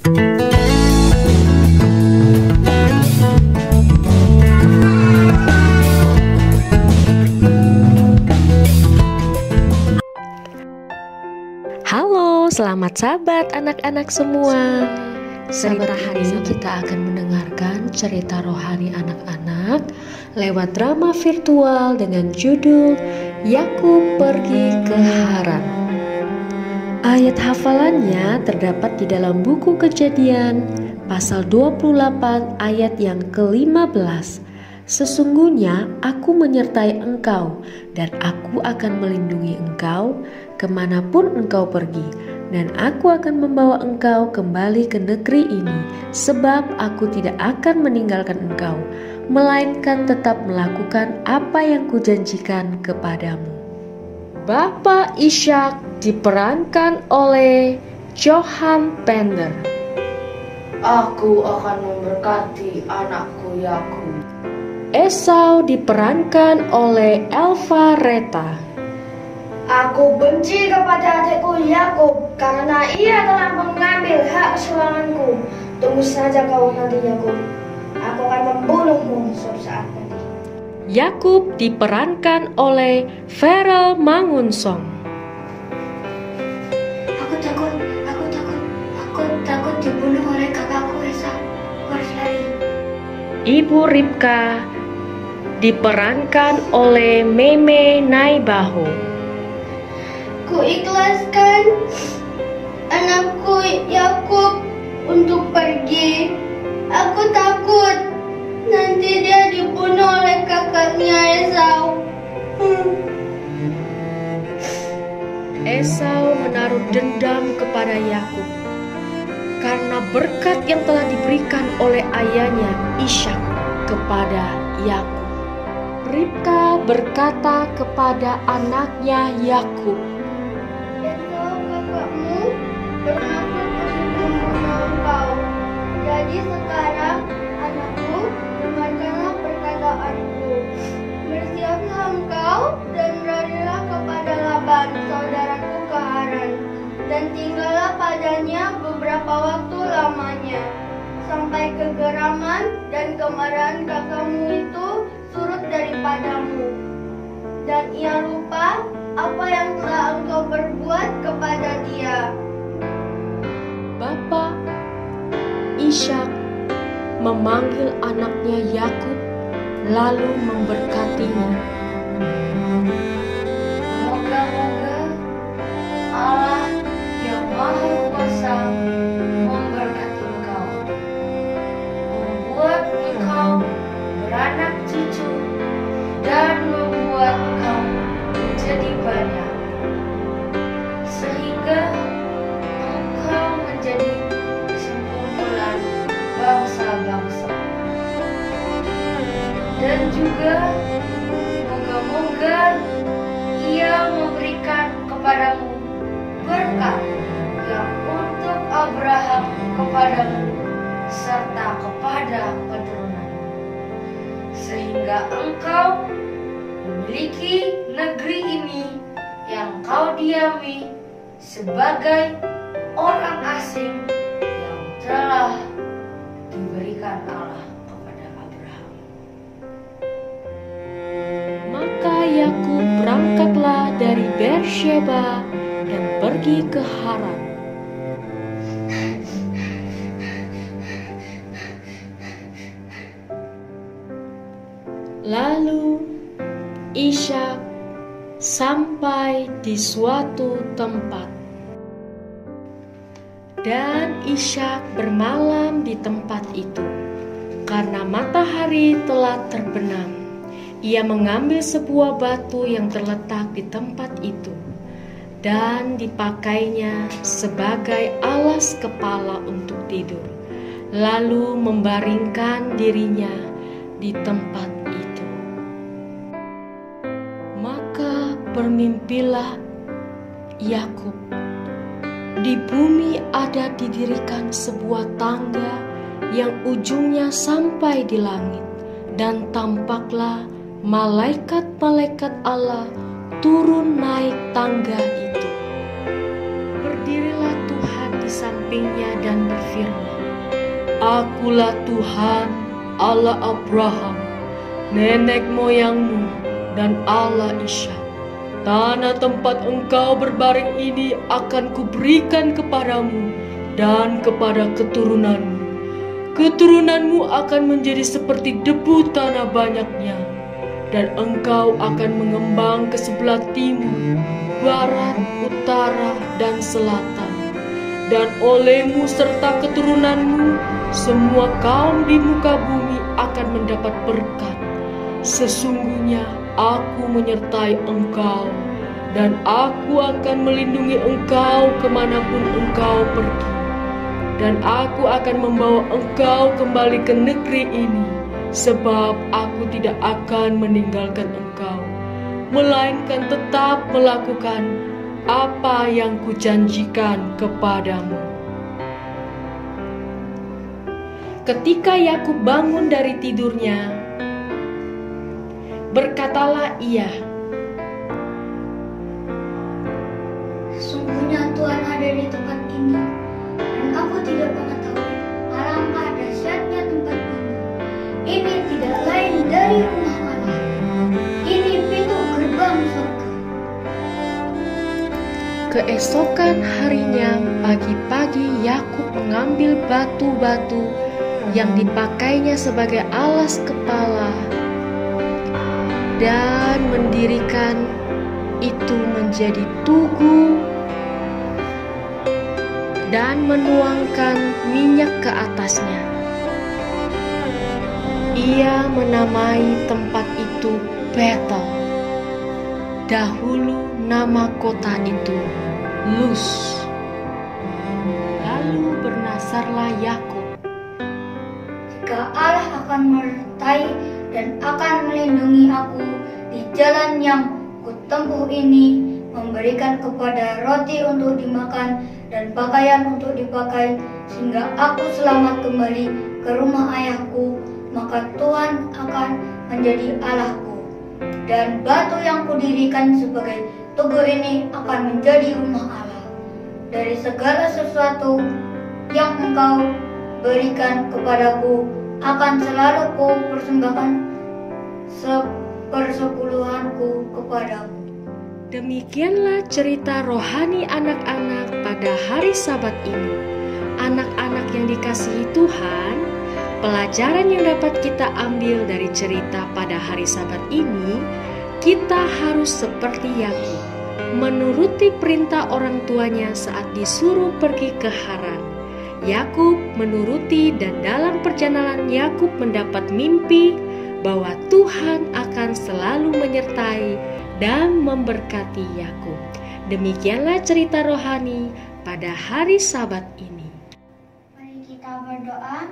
Halo, selamat sahabat anak-anak semua. Cerita hari ini kita akan mendengarkan cerita rohani anak-anak lewat drama virtual dengan judul Yakub Pergi ke Haran. Ayat hafalannya terdapat di dalam buku Kejadian pasal 28 ayat yang ke-15. Sesungguhnya aku menyertai engkau dan aku akan melindungi engkau kemanapun engkau pergi, dan aku akan membawa engkau kembali ke negeri ini, sebab aku tidak akan meninggalkan engkau, melainkan tetap melakukan apa yang kujanjikan kepadamu. Bapak Ishak diperankan oleh Johan Pender. Aku akan memberkati anakku Yakub. Esau diperankan oleh Elva Reta. Aku benci kepada adikku Yakub karena ia telah mengambil hak kesulunganku. Tunggu saja kau nanti Yakub. Aku akan membunuhmu suatu saat nanti. Yakub diperankan oleh Farel Mangunsong. Aku takut dibunuh oleh kakakku Esau. Aku harus lari. Ibu Ribka diperankan oleh Meme Naibaho. Ku ikhlaskan anakku Yakub untuk pergi. Aku takut nanti dia dibunuh oleh kakaknya Esau. Esau menaruh dendam kepada Yakub karena berkat yang telah diberikan oleh ayahnya Ishak kepada Yakub. Ribka berkata kepada anaknya Yakub, Esau kakakmu bermaksud untuk membunuh engkau. Jadi sekarang anakku, dengarkanlah perkataanku. Bersiaplah engkau dan larilah kepada Laban, saudaraku ke Haran, dan tinggallah padanya beberapa waktu lamanya, sampai kegeraman dan kemarahan kakakmu itu surut daripadamu, dan ia lupa apa yang telah engkau berbuat kepada dia. Bapak Ishak memanggil anaknya Yakub lalu memberkatinya. Moga-moga Allah yang Maha Kuasa memberkati engkau, membuat engkau beranak cucu, dan membuat engkau menjadi banyak, sehingga engkau menjadi sekumpulan bangsa-bangsa. Dan juga moga-moga Ia memberikan kepadamu berkat yang untuk Abraham kepadamu serta kepada keturunanmu, sehingga engkau memiliki negeri ini yang kau diami sebagai orang asing yang telah diberikan Allah kepada Abraham. Maka Yakub berangkatlah dari Beersheba dan pergi ke Haran. Lalu Ishak sampai di suatu tempat, dan Ishak bermalam di tempat itu karena matahari telah terbenam. Ia mengambil sebuah batu yang terletak di tempat itu dan dipakainya sebagai alas kepala untuk tidur, lalu membaringkan dirinya di tempat itu. Maka bermimpilah Yakub. Di bumi ada didirikan sebuah tangga yang ujungnya sampai di langit, dan tampaklah malaikat-malaikat Allah turun naik tangga itu. Berdirilah Tuhan di samping sampingnya dan berfirman, "Akulah Tuhan, Allah Abraham, nenek moyangmu, dan Allah Ishak. Tanah tempat engkau berbaring ini akan kuberikan kepadamu dan kepada keturunanmu. Keturunanmu akan menjadi seperti debu tanah banyaknya, dan engkau akan mengembang ke sebelah timur, barat, utara, dan selatan. Dan olehmu serta keturunanmu, semua kaum di muka bumi akan mendapat berkat. Sesungguhnya aku menyertai engkau, dan aku akan melindungi engkau kemanapun engkau pergi. Dan aku akan membawa engkau kembali ke negeri ini, sebab aku tidak akan meninggalkan engkau, melainkan tetap melakukan apa yang kujanjikan kepadamu." Ketika Yakub bangun dari tidurnya, berkatalah ia, "Sungguhnya Tuhan ada di tempat ini, dan aku tidak mengetahui alangkah dahsyatnya tempat ini. Ini tidak lain dari rumah Allah. Ini pintu gerbang surga." Keesokan harinya, pagi-pagi Yakub mengambil batu-batu yang dipakainya sebagai alas kepala dan mendirikan itu menjadi tugu dan menuangkan minyak ke atasnya. Ia menamai tempat itu Betel. Dahulu nama kota itu Luz. Lalu bernasarlah Yakub, "Jika Allah akan menyertai dan akan melindungi aku di jalan yang kutempuh ini, memberikan kepada roti untuk dimakan dan pakaian untuk dipakai, sehingga aku selamat kembali ke rumah ayahku, maka Tuhan akan menjadi Allahku, dan batu yang kudirikan sebagai tugu ini akan menjadi rumah Allah. Dari segala sesuatu yang engkau berikan kepadaku, akan selalu ku persembahkan sepersepuluhanku kepadamu." Demikianlah cerita rohani anak-anak pada hari Sabat ini. Anak-anak yang dikasihi Tuhan, pelajaran yang dapat kita ambil dari cerita pada hari Sabat ini, kita harus seperti Yakub, menuruti perintah orang tuanya saat disuruh pergi ke Haran. Yakub menuruti, dan dalam perjalanan Yakub mendapat mimpi bahwa Tuhan akan selalu menyertai dan memberkati Yakub. Demikianlah cerita rohani pada hari Sabat ini. Mari kita berdoa.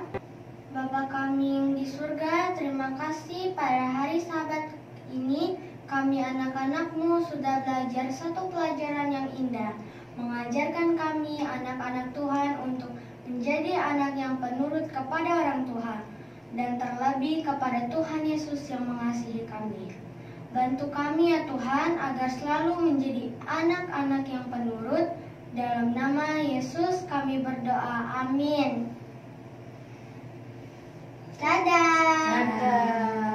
Bapa kami yang di surga, terima kasih pada hari Sabat ini kami anak-anak-Mu sudah belajar satu pelajaran yang indah, mengajarkan kami anak-anak Tuhan untuk menjadi anak yang penurut kepada orang Tuhan, dan terlebih kepada Tuhan Yesus yang mengasihi kami. Bantu kami ya Tuhan agar selalu menjadi anak-anak yang penurut. Dalam nama Yesus kami berdoa. Amin. Dadah. Dadah.